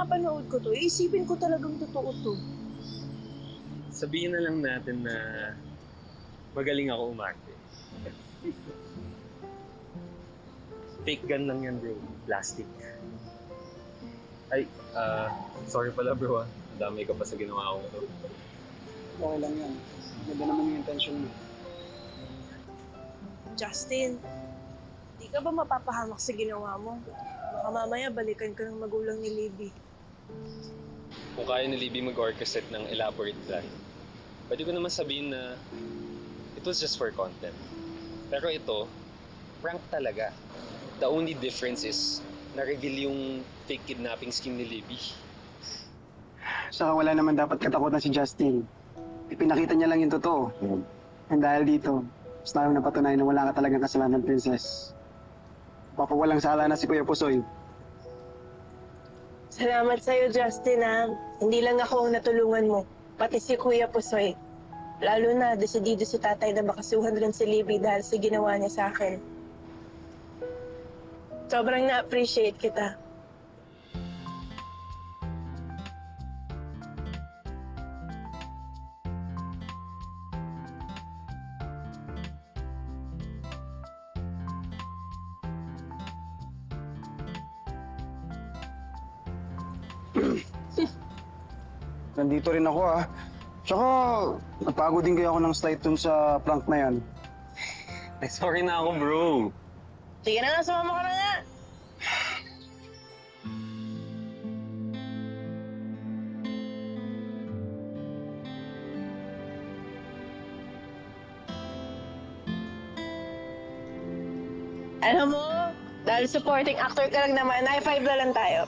mapapanood ko to, iisipin ko talagang totoo to. Sabihin na lang natin na magaling ako umarte. Fake gun lang yan, bro. Plastic. Ay, sorry pala, bro, ah. Damay ka pa sa ginawa ko to. Okay lang yan. Ganda naman yung intention mo. Justin, di ka ba mapapahamak sa ginawa mo? Baka mamaya balikan ka ng magulang ni Libby. Kung kaya ni Libby mag-orchestrate ng elaborate plan, pwede ko naman sabihin na it was just for content. Pero ito, prank talaga. The only difference is na-reveal yung fake kidnapping scheme ni Libby. Saka wala naman dapat katakutan si Justin. Ipinakita niya lang yung totoo. And dahil dito, mas tayong napatunayan na wala ka talagang kasalanan, Princess. Papawalang sala na si Kuya Pusoy. Salamat sa'yo, Justin, ha. Hindi lang ako ang natulungan mo, pati si Kuya Pusoy. Lalo na, desidido si tatay na bakasuhan rin si Libby dahil sa ginawa niya sa akin. Sobrang na-appreciate kita. Nandito rin ako Tsaka, napagod din kaya ako ng slight dun sa prank na yan. Ay, sorry na ako, bro. Sige na nga, sumama ka na nga. Alam mo, dahil supporting actor ka lang naman, high five na lang tayo.